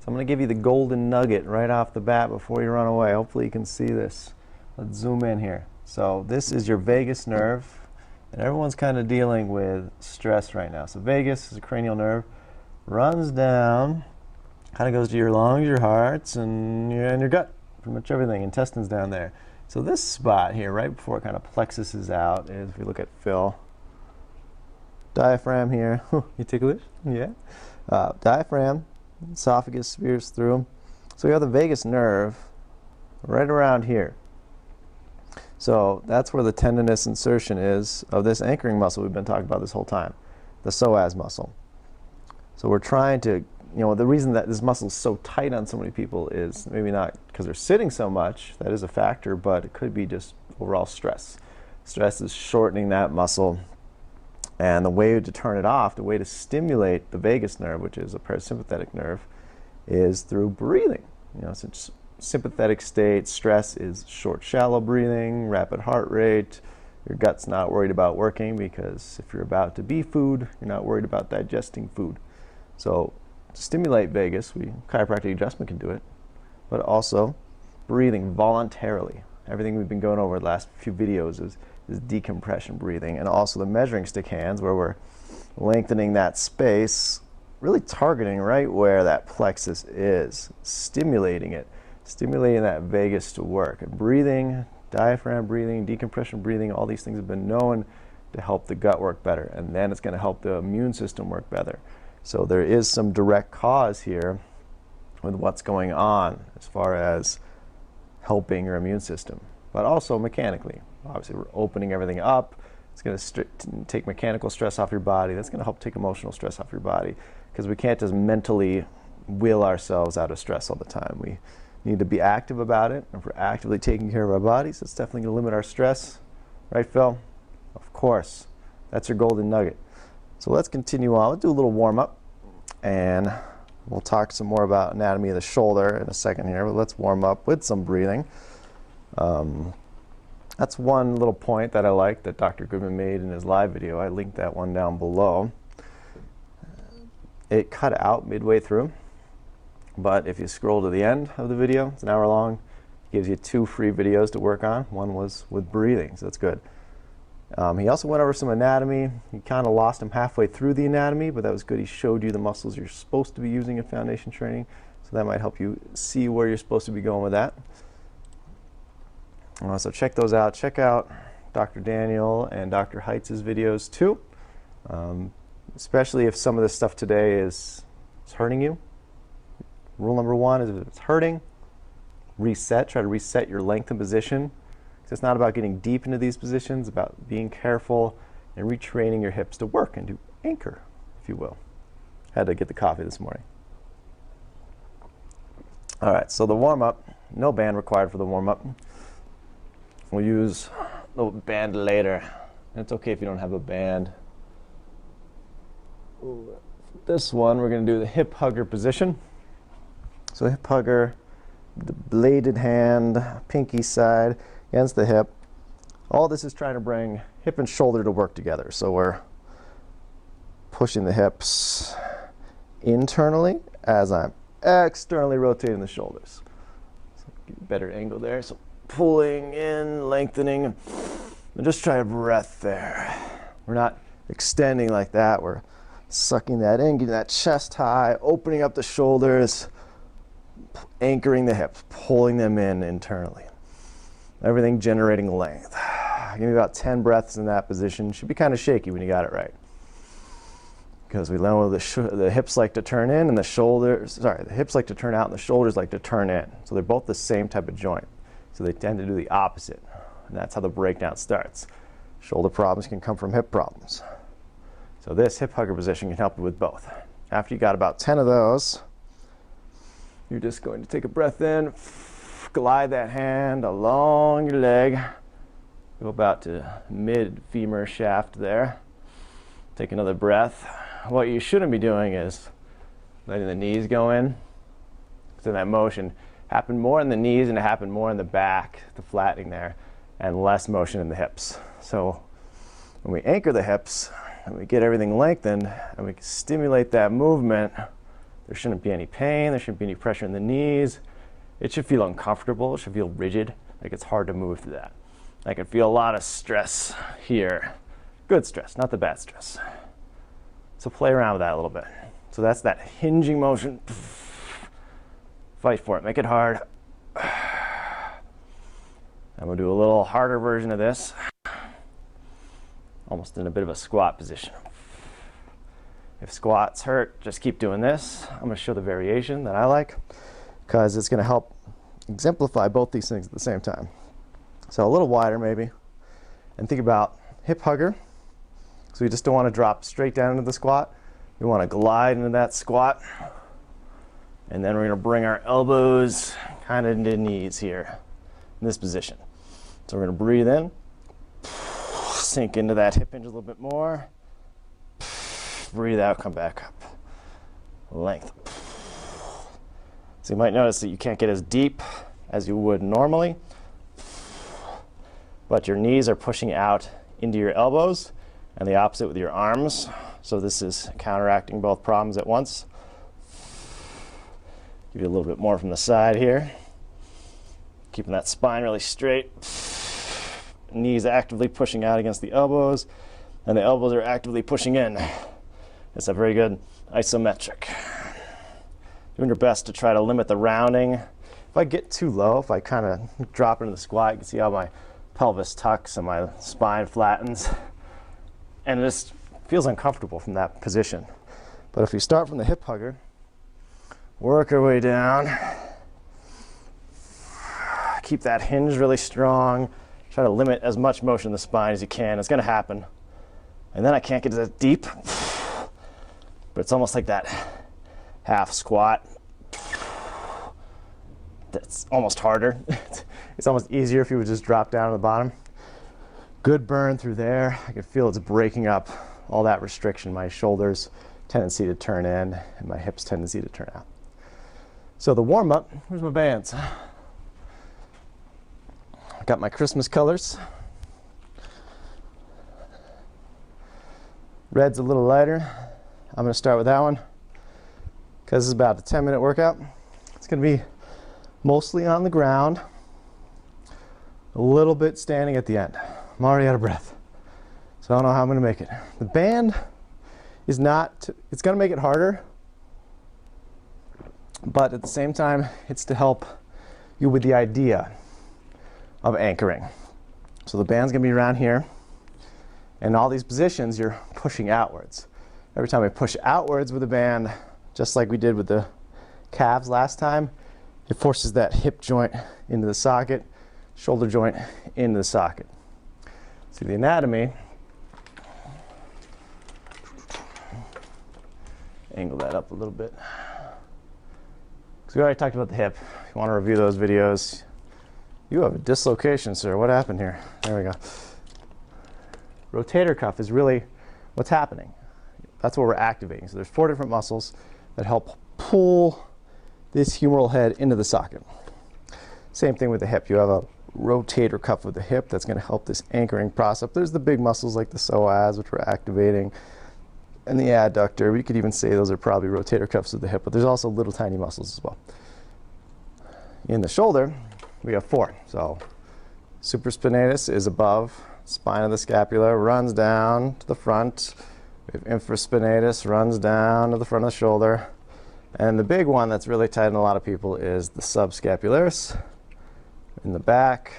I'm going to give you the golden nugget right off the bat before you run away. Hopefully you can see this. Let's zoom in here. So this is your vagus nerve, and everyone's kind of dealing with stress right now. So vagus is a cranial nerve, runs down, kind of goes to your lungs, your hearts, and your gut. Pretty much everything. Intestines down there. So this spot here, right before it kind of plexuses out, is, if we look at Phil, diaphragm here. You ticklish? Yeah. Diaphragm, esophagus spears through. So we have the vagus nerve right around here. So that's where the tendinous insertion is of this anchoring muscle we've been talking about this whole time, the psoas muscle. So we're trying to, the reason that this muscle is so tight on so many people is maybe not because they're sitting so much, that is a factor, but it could be just overall stress. Stress is shortening that muscle, and the way to turn it off, the way to stimulate the vagus nerve, which is a parasympathetic nerve, is through breathing. So it's sympathetic state, stress is short, shallow breathing, rapid heart rate. Your gut's not worried about working because if you're about to be food, you're not worried about digesting food. So to stimulate vagus, chiropractic adjustment can do it, but also breathing voluntarily. Everything we've been going over the last few videos is decompression breathing, and also the measuring stick hands, where we're lengthening that space, really targeting right where that plexus is, stimulating it, stimulating that vagus to work. And breathing, diaphragm breathing, decompression breathing, all these things have been known to help the gut work better, and then it's going to help the immune system work better. So there is some direct cause here with what's going on as far as helping your immune system, but also mechanically. Obviously, we're opening everything up. It's going to take mechanical stress off your body. That's going to help take emotional stress off your body, because we can't just mentally will ourselves out of stress all the time. We need to be active about it. If we're actively taking care of our bodies, it's definitely going to limit our stress. Right, Phil? Of course. That's your golden nugget. So let's continue on. We'll do a little warm-up, and we'll talk some more about anatomy of the shoulder in a second here, but let's warm up with some breathing. That's one little point that I like that Dr. Goodman made in his live video. I linked that one down below. It cut out midway through, but if you scroll to the end of the video, it's an hour long, it gives you 2 free videos to work on. One was with breathing, so that's good. He also went over some anatomy. He kind of lost him halfway through the anatomy, but that was good. He showed you the muscles you're supposed to be using in foundation training, so that might help you see where you're supposed to be going with that. So check those out. Check out Dr. Daniel and Dr. Heitz's videos too, especially if some of this stuff today is hurting you. Rule number 1 is if it's hurting, reset. Try to reset your length and position. It's not about getting deep into these positions, it's about being careful and retraining your hips to work and to anchor, if you will. Had to get the coffee this morning. All right, so the warm-up, no band required for the warm-up. We'll use a little band later. It's okay if you don't have a band. This one, we're going to do the hip hugger position. So hip hugger, the bladed hand, pinky side against the hip. All this is trying to bring hip and shoulder to work together. So we're pushing the hips internally as I'm externally rotating the shoulders. So get a better angle there. So pulling in, lengthening, and just try a breath there. We're not extending like that. We're sucking that in, getting that chest high, opening up the shoulders, anchoring the hips, pulling them in internally. Everything generating length. Give me about 10 breaths in that position. Should be kind of shaky when you got it right, because we know the hips like to turn in and the hips like to turn out and the shoulders like to turn in. So they're both the same type of joint. So they tend to do the opposite, and that's how the breakdown starts. Shoulder problems can come from hip problems. So this hip hugger position can help you with both. After you got about 10 of those, you're just going to take a breath in, glide that hand along your leg, go about to mid-femur shaft there. Take another breath. What you shouldn't be doing is letting the knees go in. So that motion happened more in the knees and it happened more in the back, the flattening there, and less motion in the hips. So when we anchor the hips and we get everything lengthened and we stimulate that movement, There shouldn't be any pain. There shouldn't be any pressure in the knees. It should feel uncomfortable. It should feel rigid, like it's hard to move through that. I can feel a lot of stress here. Good stress, not the bad stress. So play around with that a little bit. So that's that hinging motion. Fight for it, make it hard. I'm gonna do a little harder version of this. Almost in a bit of a squat position. If squats hurt, just keep doing this. I'm gonna show the variation that I like because it's gonna help exemplify both these things at the same time. So a little wider maybe. And think about hip hugger. So we just don't want to drop straight down into the squat. We want to glide into that squat. And then we're going to bring our elbows kind of into knees here in this position. So we're going to breathe in, sink into that hip hinge a little bit more. Breathe out, come back up. Length. So you might notice that you can't get as deep as you would normally, but your knees are pushing out into your elbows, and the opposite with your arms. So this is counteracting both problems at once. Give you a little bit more from the side here. Keeping that spine really straight. Knees actively pushing out against the elbows, and the elbows are actively pushing in. It's a very good isometric. Doing your best to try to limit the rounding. If I get too low, if I kind of drop into the squat, you can see how my pelvis tucks and my spine flattens. And it just feels uncomfortable from that position. But if we start from the hip hugger, work our way down, keep that hinge really strong, try to limit as much motion in the spine as you can. It's gonna happen. And then I can't get as deep, but it's almost like that half squat. That's almost harder. It's almost easier if you would just drop down to the bottom. Good burn through there. I can feel it's breaking up all that restriction, my shoulders tendency to turn in and my hips tendency to turn out. So the warm up, where's my bands? I got my Christmas colors. Red's a little lighter. I'm gonna start with that one because it's about a 10-minute workout. It's gonna be mostly on the ground, a little bit standing at the end. I'm already out of breath, so I don't know how I'm gonna make it. The band is not, it's gonna make it harder, but at the same time, it's to help you with the idea of anchoring. So the band's gonna be around here, and all these positions, you're pushing outwards. Every time I push outwards with the band, just like we did with the calves last time, it forces that hip joint into the socket, shoulder joint into the socket. See the anatomy. Angle that up a little bit. So we already talked about the hip. If you want to review those videos, you have a dislocation, sir. What happened here? There we go. Rotator cuff is really what's happening. That's what we're activating. So there's 4 different muscles that help pull this humeral head into the socket. Same thing with the hip. You have a rotator cuff of the hip that's going to help this anchoring process. There's the big muscles like the psoas, which we're activating, and the adductor. We could even say those are probably rotator cuffs of the hip, but there's also little tiny muscles as well. In the shoulder, we have 4. So supraspinatus is above spine of the scapula, runs down to the front. We have infraspinatus, runs down to the front of the shoulder. And the big one that's really tight in a lot of people is the subscapularis in the back,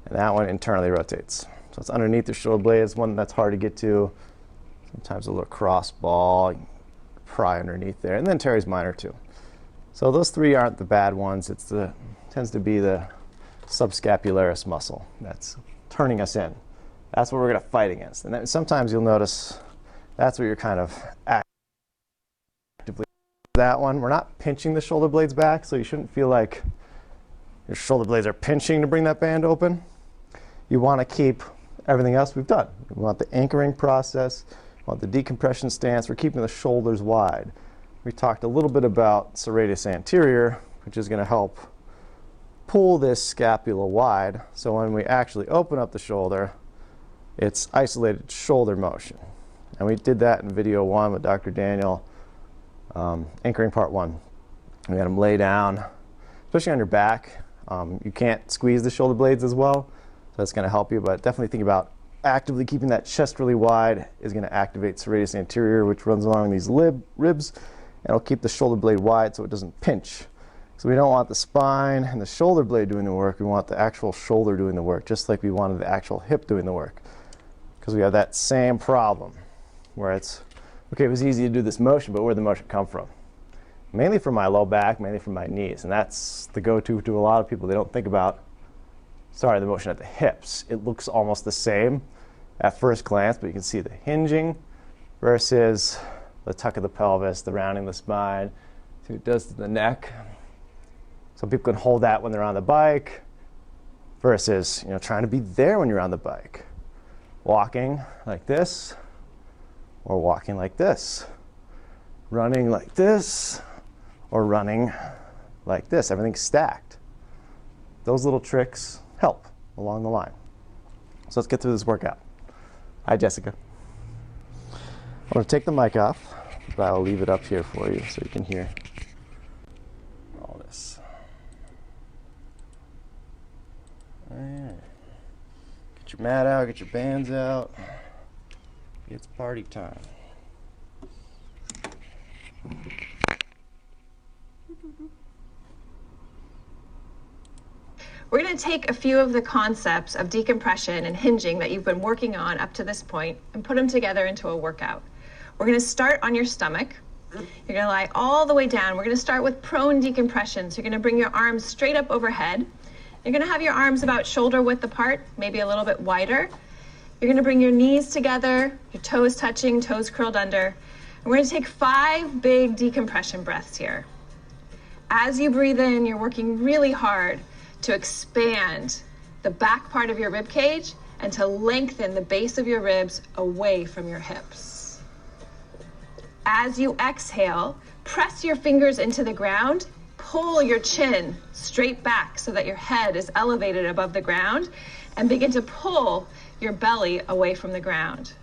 and that one internally rotates. So it's underneath the shoulder blade. It's one that's hard to get to. Sometimes a little cross ball, you can pry underneath there, and then teres minor too. So those 3 aren't the bad ones. It's the tends to be the subscapularis muscle that's turning us in. That's what we're going to fight against. And then sometimes you'll notice that's where you're kind of actively. That one, we're not pinching the shoulder blades back, so you shouldn't feel like your shoulder blades are pinching to bring that band open. You want to keep everything else we've done. We want the anchoring process, we want the decompression stance, we're keeping the shoulders wide. We talked a little bit about serratus anterior, which is going to help pull this scapula wide, so when we actually open up the shoulder, it's isolated shoulder motion. And we did that in video 1 with Dr. Daniel Anchoring part 1. We got them lay down, especially on your back. You can't squeeze the shoulder blades as well, so that's going to help you, but definitely think about actively keeping that chest really wide is going to activate serratus anterior, which runs along these ribs, and it'll keep the shoulder blade wide so it doesn't pinch. So we don't want the spine and the shoulder blade doing the work, we want the actual shoulder doing the work, just like we wanted the actual hip doing the work. Because we have that same problem, where it's, okay, it was easy to do this motion, but where'd the motion come from? Mainly from my low back, mainly from my knees, and that's the go-to to a lot of people. They don't think about the motion at the hips. It looks almost the same at first glance, but you can see the hinging versus the tuck of the pelvis, the rounding of the spine, see what it does to the neck. Some people can hold that when they're on the bike versus, trying to be there when you're on the bike. Walking like this or walking like this. Running like this or running like this. Everything's stacked. Those little tricks help along the line. So let's get through this workout. Hi, Jessica. I'm going to take the mic off, but I'll leave it up here for you so you can hear all this. All right. Get your mat out, get your bands out. It's party time. We're going to take a few of the concepts of decompression and hinging that you've been working on up to this point and put them together into a workout. We're going to start on your stomach. You're going to lie all the way down. We're going to start with prone decompression. So you're going to bring your arms straight up overhead. You're going to have your arms about shoulder width apart, maybe a little bit wider. You're going to bring your knees together, your toes touching, toes curled under. And we're going to take 5 big decompression breaths here. As you breathe in, you're working really hard to expand the back part of your rib cage and to lengthen the base of your ribs away from your hips. As you exhale, press your fingers into the ground, pull your chin straight back so that your head is elevated above the ground, and begin to pull your belly away from the ground.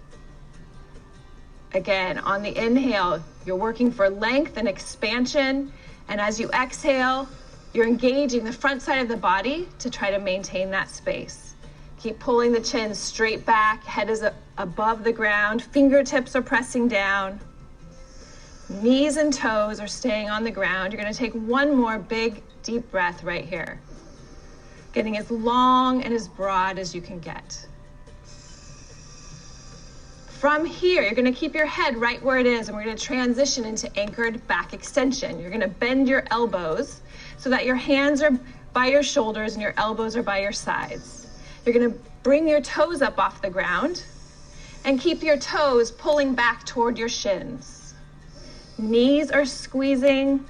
Again, on the inhale, you're working for length and expansion, and as you exhale, you're engaging the front side of the body to try to maintain that space. Keep pulling the chin straight back, head is above the ground, fingertips are pressing down, knees and toes are staying on the ground. You're going to take one more big, deep breath right here, getting as long and as broad as you can get. From here, you're going to keep your head right where it is, and we're going to transition into anchored back extension. You're going to bend your elbows so that your hands are by your shoulders and your elbows are by your sides. You're going to bring your toes up off the ground and keep your toes pulling back toward your shins. Knees are squeezing,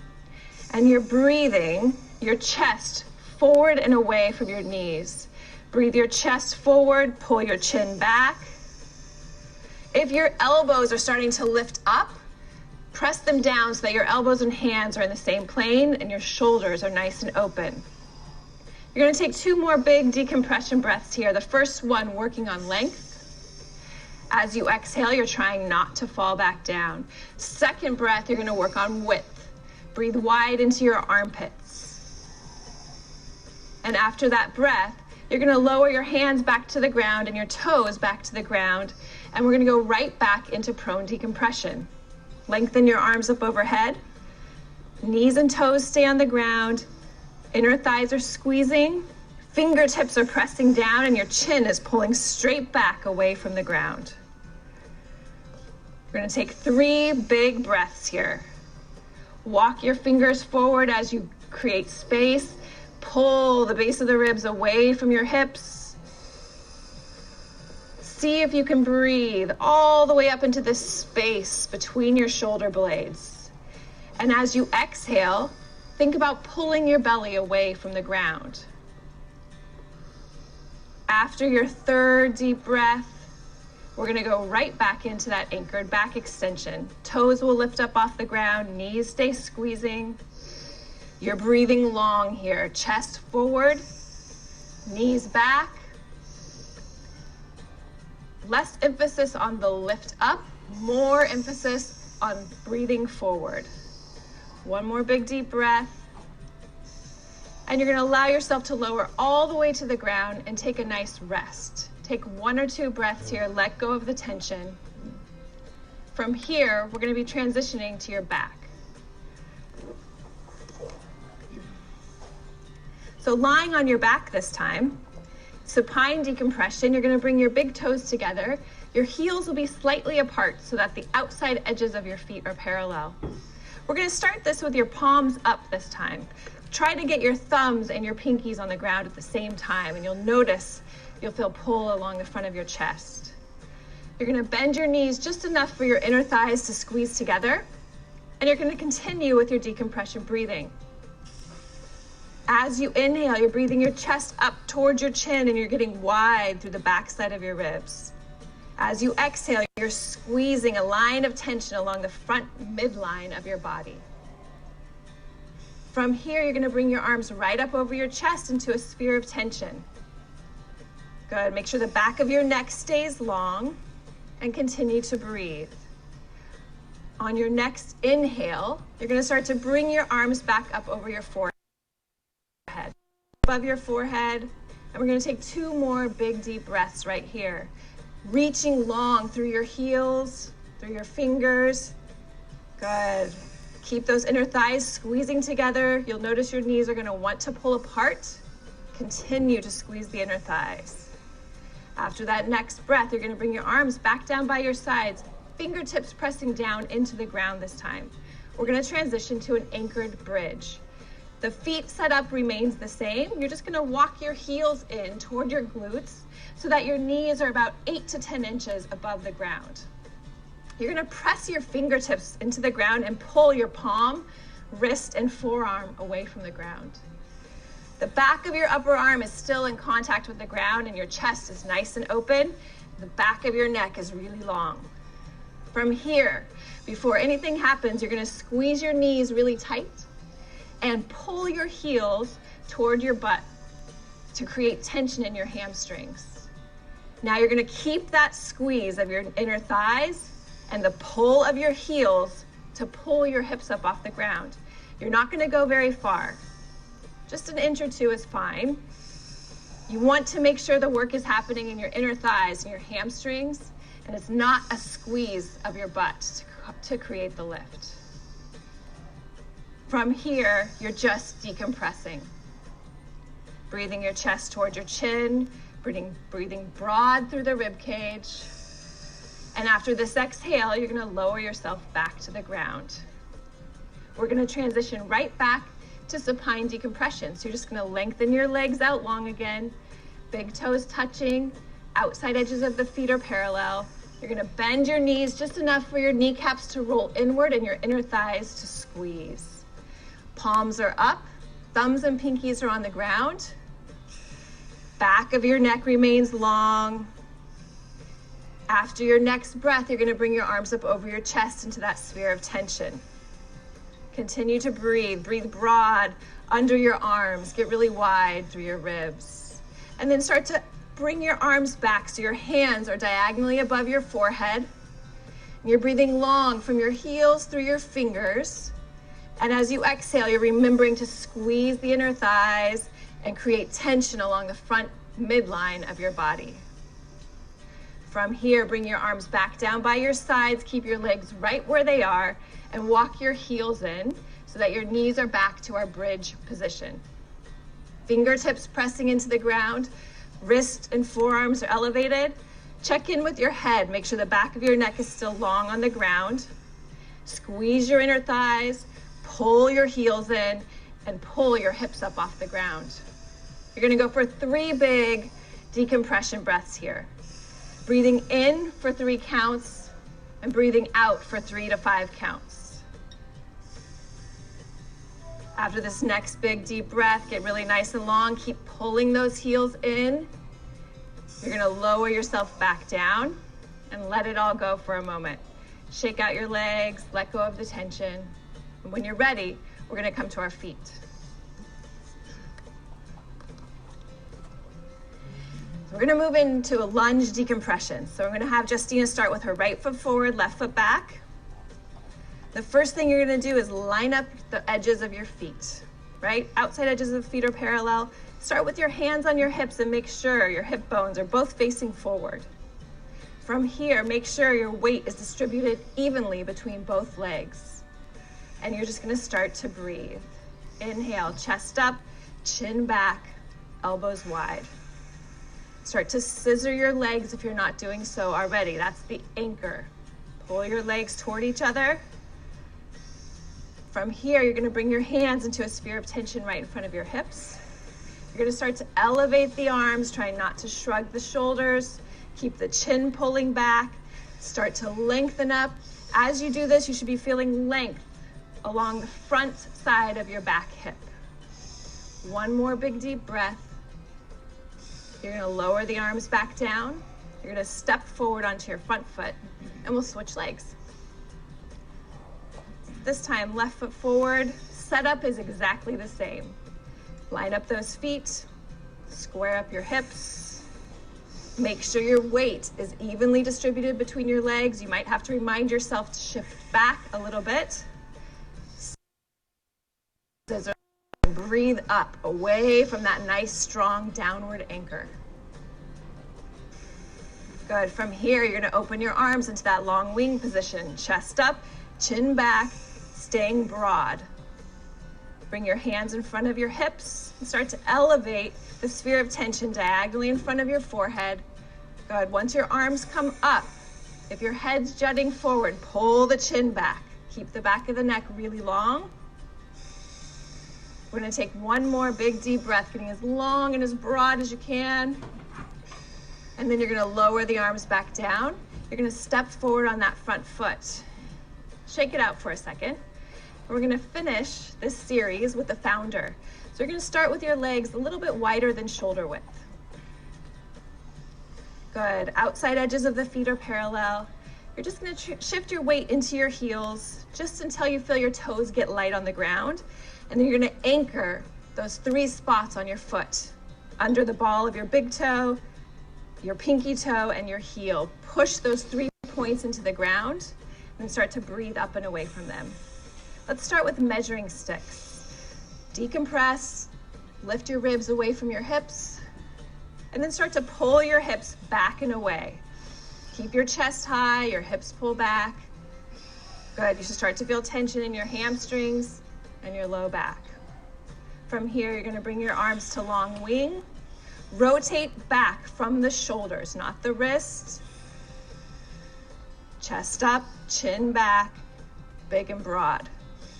and you're breathing your chest forward and away from your knees. Breathe your chest forward, pull your chin back. If your elbows are starting to lift up, press them down so that your elbows and hands are in the same plane and your shoulders are nice and open. You're going to take 2 more big decompression breaths here. The first one working on length. As you exhale, you're trying not to fall back down. Second breath, you're going to work on width. Breathe wide into your armpits. And after that breath, you're going to lower your hands back to the ground and your toes back to the ground. And we're going to go right back into prone decompression. Lengthen your arms up overhead. Knees and toes stay on the ground. Inner thighs are squeezing. Fingertips are pressing down and your chin is pulling straight back away from the ground. We're going to take 3 big breaths here. Walk your fingers forward as you create space. Pull the base of the ribs away from your hips. See if you can breathe all the way up into this space between your shoulder blades. And as you exhale, think about pulling your belly away from the ground. After your 3rd deep breath, we're going to go right back into that anchored back extension. Toes will lift up off the ground, knees stay squeezing. You're breathing long here. Chest forward, knees back. Less emphasis on the lift up, more emphasis on breathing forward. One more big deep breath. And you're going to allow yourself to lower all the way to the ground and take a nice rest. Take 1 or 2 breaths here, let go of the tension. From here, we're going to be transitioning to your back. So lying on your back this time, supine decompression, you're going to bring your big toes together. Your heels will be slightly apart so that the outside edges of your feet are parallel. We're going to start this with your palms up this time. Try to get your thumbs and your pinkies on the ground at the same time, and you'll notice you'll feel pull along the front of your chest. You're going to bend your knees just enough for your inner thighs to squeeze together, and you're going to continue with your decompression breathing. As you inhale, you're breathing your chest up towards your chin, and you're getting wide through the backside of your ribs. As you exhale, you're squeezing a line of tension along the front midline of your body. From here, you're going to bring your arms right up over your chest into a sphere of tension. Good. Make sure the back of your neck stays long and continue to breathe. On your next inhale, you're going to start to bring your arms back up over your forehead, above your forehead, and we're going to take 2 more big deep breaths right here. Reaching long through your heels, through your fingers. Good. Keep those inner thighs squeezing together. You'll notice your knees are going to want to pull apart. Continue to squeeze the inner thighs. After that next breath, you're going to bring your arms back down by your sides, fingertips pressing down into the ground this time. We're going to transition to an anchored bridge. The feet setup remains the same. You're just going to walk your heels in toward your glutes so that your knees are about 8 to 10 inches above the ground. You're going to press your fingertips into the ground and pull your palm, wrist, and forearm away from the ground. The back of your upper arm is still in contact with the ground and your chest is nice and open. The back of your neck is really long. From here, before anything happens, you're going to squeeze your knees really tight and pull your heels toward your butt to create tension in your hamstrings. Now you're going to keep that squeeze of your inner thighs and the pull of your heels to pull your hips up off the ground. You're not going to go very far. Just an inch or 2 is fine. You want to make sure the work is happening in your inner thighs and your hamstrings, and it's not a squeeze of your butt to create the lift. From here, you're just decompressing. Breathing your chest towards your chin, breathing broad through the rib cage. And after this exhale, you're going to lower yourself back to the ground. We're going to transition right back to supine decompression. So you're just going to lengthen your legs out long again, big toes touching, outside edges of the feet are parallel. You're going to bend your knees just enough for your kneecaps to roll inward and your inner thighs to squeeze. Palms are up, thumbs and pinkies are on the ground. Back of your neck remains long. After your next breath, you're going to bring your arms up over your chest into that sphere of tension. Continue to breathe. Breathe broad under your arms. Get really wide through your ribs. And then start to bring your arms back so your hands are diagonally above your forehead. And you're breathing long from your heels through your fingers. And as you exhale, you're remembering to squeeze the inner thighs and create tension along the front midline of your body. From here, bring your arms back down by your sides, keep your legs right where they are, and walk your heels in so that your knees are back to our bridge position. Fingertips pressing into the ground, wrists and forearms are elevated. Check in with your head, make sure the back of your neck is still long on the ground. Squeeze your inner thighs, pull your heels in, and pull your hips up off the ground. You're gonna go for 3 big decompression breaths here. Breathing in for 3 counts and breathing out for 3 to 5 counts. After this next big deep breath, get really nice and long. Keep pulling those heels in. You're gonna lower yourself back down and let it all go for a moment. Shake out your legs, let go of the tension. And when you're ready, we're gonna come to our feet. We're gonna move into a lunge decompression. So we're gonna have Justina start with her right foot forward, left foot back. The first thing you're gonna do is line up the edges of your feet, right? Outside edges of the feet are parallel. Start with your hands on your hips and make sure your hip bones are both facing forward. From here, make sure your weight is distributed evenly between both legs. And you're just gonna start to breathe. Inhale, chest up, chin back, elbows wide. Start to scissor your legs if you're not doing so already. That's the anchor. Pull your legs toward each other. From here, you're gonna bring your hands into a sphere of tension right in front of your hips. You're gonna start to elevate the arms, try not to shrug the shoulders. Keep the chin pulling back. Start to lengthen up. As you do this, you should be feeling length along the front side of your back hip. One more big deep breath. You're gonna lower the arms back down. You're gonna step forward onto your front foot, and we'll switch legs. This time, left foot forward. Setup is exactly the same. Line up those feet, square up your hips. Make sure your weight is evenly distributed between your legs. You might have to remind yourself to shift back a little bit. Breathe up, away from that nice, strong downward anchor. Good. From here, you're gonna open your arms into that long wing position. Chest up, chin back, staying broad. Bring your hands in front of your hips and start to elevate the sphere of tension diagonally in front of your forehead. Good. Once your arms come up, if your head's jutting forward, pull the chin back. Keep the back of the neck really long. We're gonna take one more big deep breath, getting as long and as broad as you can. And then you're gonna lower the arms back down. You're gonna step forward on that front foot. Shake it out for a second. We're gonna finish this series with the founder. So you're gonna start with your legs a little bit wider than shoulder width. Good. Outside edges of the feet are parallel. You're just gonna shift your weight into your heels just until you feel your toes get light on the ground. And then you're gonna anchor those 3 spots on your foot, under the ball of your big toe, your pinky toe, and your heel. Push those 3 points into the ground and start to breathe up and away from them. Let's start with measuring sticks. Decompress, lift your ribs away from your hips, and then start to pull your hips back and away. Keep your chest high, your hips pull back. Good, you should start to feel tension in your hamstrings and your low back. From here, you're gonna bring your arms to long wing. Rotate back from the shoulders, not the wrists. Chest up, chin back, big and broad.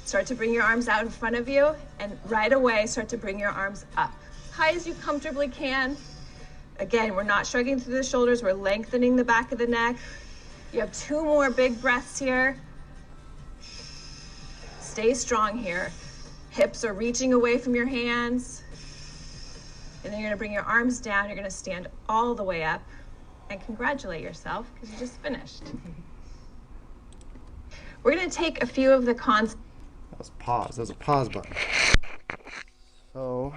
Start to bring your arms out in front of you, and right away, start to bring your arms up. High as you comfortably can. Again, we're not shrugging through the shoulders, we're lengthening the back of the neck. You have 2 more big breaths here. Stay strong here. Hips are reaching away from your hands. And then you're gonna bring your arms down, you're gonna stand all the way up and congratulate yourself because you just finished. We're gonna take a few of the concepts. That was pause. That was a pause button. So,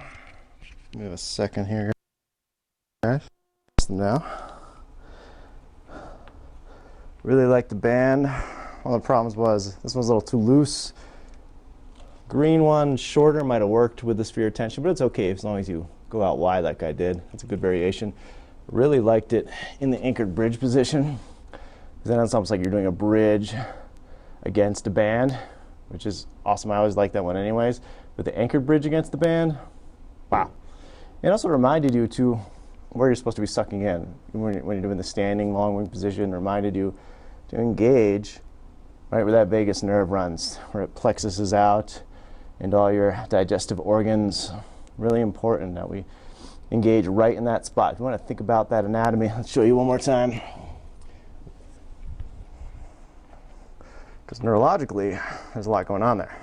give me a second here, guys. Now, really like the band. One of the problems was this one's a little too loose. Green one, shorter, might have worked with the sphere of tension, but it's okay as long as you go out wide like I did. That's a good variation. Really liked it in the anchored bridge position, because then it's almost like you're doing a bridge against a band, which is awesome. I always like that one anyways. But the anchored bridge against the band, wow. It also reminded you to where you're supposed to be sucking in. When you're doing the standing long wing position, reminded you to engage right where that vagus nerve runs, where it plexuses out into all your digestive organs. Really important that we engage right in that spot. If you want to think about that anatomy, let's show you one more time. Because neurologically, there's a lot going on there.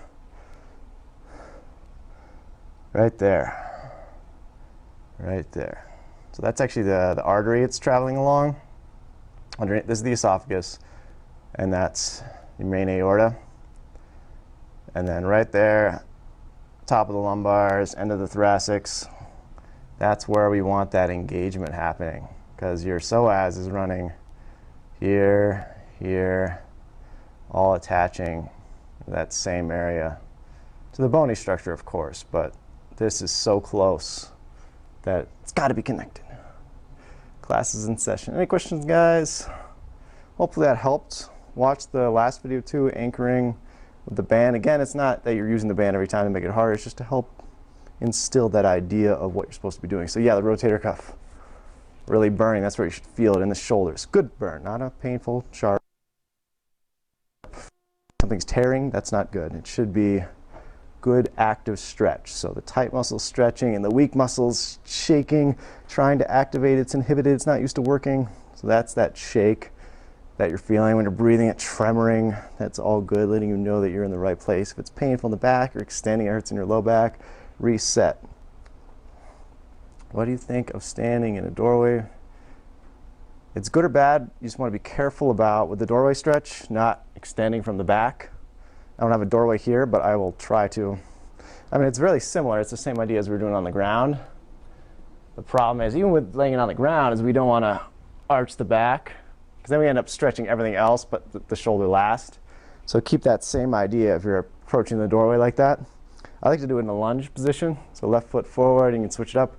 Right there. Right there. So that's actually the artery it's traveling along. Underneath, this is the esophagus, and that's your main aorta. And then right there, top of the lumbars, end of the thoracics, that's where we want that engagement happening, because your psoas is running here, here, all attaching that same area to the bony structure, of course, but this is so close that it's got to be connected. Class is in session. Any questions, guys? Hopefully that helped. Watch the last video too, anchoring with the band. Again, it's not that you're using the band every time to make it harder, it's just to help instill that idea of what you're supposed to be doing. So yeah, the rotator cuff, really burning. That's where you should feel it, in the shoulders. Good burn, not a painful, sharp. Something's tearing, that's not good. It should be good active stretch. So the tight muscles stretching and the weak muscles shaking, trying to activate. It's inhibited, it's not used to working. So that's that shake that you're feeling when you're breathing, it tremoring. That's all good, letting you know that you're in the right place. If it's painful in the back or extending, it hurts in your low back, reset. What do you think of standing in a doorway? It's good or bad. You just want to be careful about, with the doorway stretch, not extending from the back. I don't have a doorway here, but I will try to. I mean, it's really similar. It's the same idea as we were doing on the ground. The problem is, even with laying it on the ground, is we don't want to arch the back, because then we end up stretching everything else but the shoulder last. So keep that same idea if you're approaching the doorway like that. I like to do it in a lunge position. So left foot forward, you can switch it up.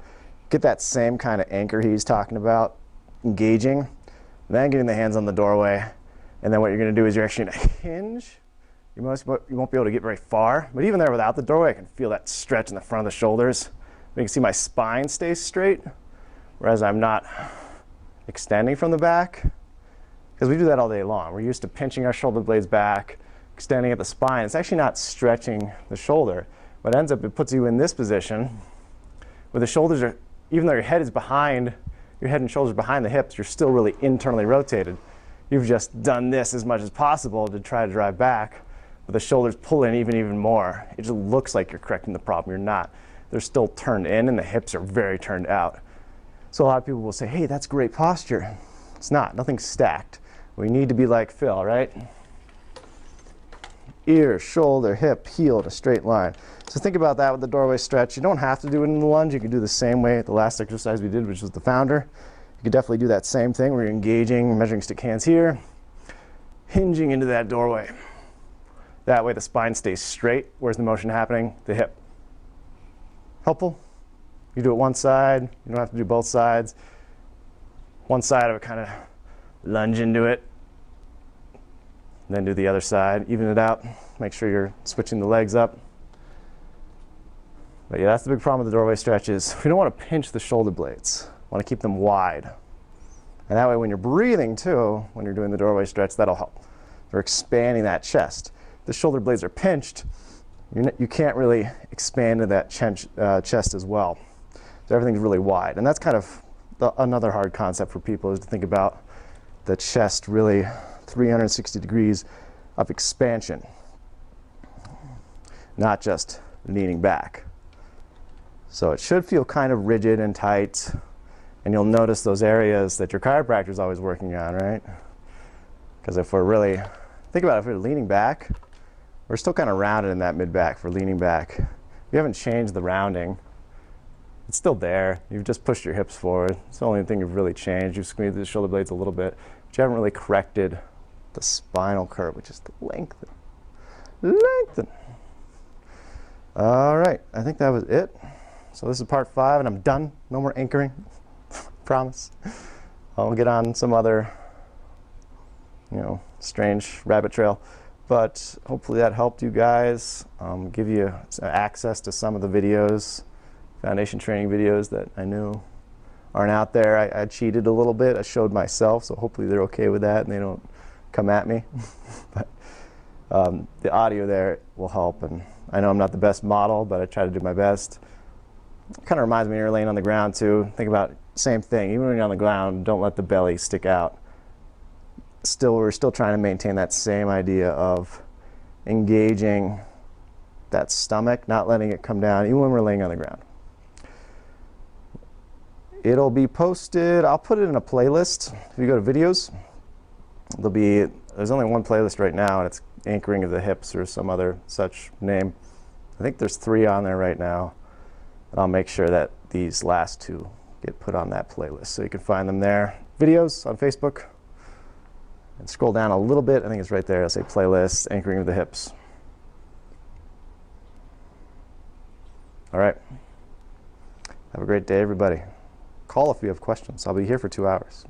Get that same kind of anchor he's talking about, engaging, then getting the hands on the doorway. And then what you're going to do is you're actually going to hinge. You won't be able to get very far, but even there without the doorway, I can feel that stretch in the front of the shoulders. You can see my spine stays straight, whereas I'm not extending from the back, because we do that all day long. We're used to pinching our shoulder blades back, extending at the spine. It's actually not stretching the shoulder. What ends up, it puts you in this position where the shoulders are, even though your head is behind, your head and shoulders behind the hips, you're still really internally rotated. You've just done this as much as possible to try to drive back, but the shoulders pull in even more. It just looks like you're correcting the problem. You're not. They're still turned in and the hips are very turned out. So a lot of people will say, hey, that's great posture. It's not. Nothing's stacked. We need to be like Phil, right? Ear, shoulder, hip, heel in a straight line. So think about that with the doorway stretch. You don't have to do it in the lunge. You can do the same way at the last exercise we did, which was the founder. You could definitely do that same thing where you're engaging, measuring stick hands here, hinging into that doorway. That way the spine stays straight. Where's the motion happening? The hip. Helpful? You do it one side. You don't have to do both sides. One side of it, kind of lunge into it. Then do the other side. Even it out. Make sure you're switching the legs up. But yeah, that's the big problem with the doorway stretch is we don't want to pinch the shoulder blades. We want to keep them wide. And that way when you're breathing too, when you're doing the doorway stretch, that'll help. We're expanding that chest. The shoulder blades are pinched. You can't really expand into that chest as well. So everything's really wide. And that's kind of another hard concept for people, is to think about the chest really 360 degrees of expansion, not just leaning back. So it should feel kind of rigid and tight, and you'll notice those areas that your chiropractor is always working on, right? Because if we're really, think about it, if we're leaning back, we're still kind of rounded in that mid-back for leaning back. You haven't changed the rounding. It's still there. You've just pushed your hips forward. It's the only thing you've really changed. You've squeezed the shoulder blades a little bit, but you haven't really corrected the spinal curve, which is the lengthen. Lengthen. All right, I think that was it. So this is part 5, and I'm done. No more anchoring. Promise. I'll get on some other, strange rabbit trail. But hopefully that helped you guys, give you access to some of the videos, foundation training videos that I knew aren't out there. I cheated a little bit. I showed myself, so hopefully they're okay with that and they don't come at me. But the audio there will help, and I know I'm not the best model, but I try to do my best. It kind of reminds me when you're laying on the ground too. Think about same thing. Even when you're on the ground, don't let the belly stick out. We're still trying to maintain that same idea of engaging that stomach, not letting it come down, even when we're laying on the ground. It'll be posted, I'll put it in a playlist. If you go to videos, there's only one playlist right now, and it's anchoring of the hips or some other such name. I think there's 3 on there right now. And I'll make sure that these last 2 get put on that playlist, so you can find them there. Videos on Facebook. And scroll down a little bit, I think it's right there. It'll say playlist, anchoring of the hips. All right. Have a great day, everybody. Call if you have questions. I'll be here for 2 hours.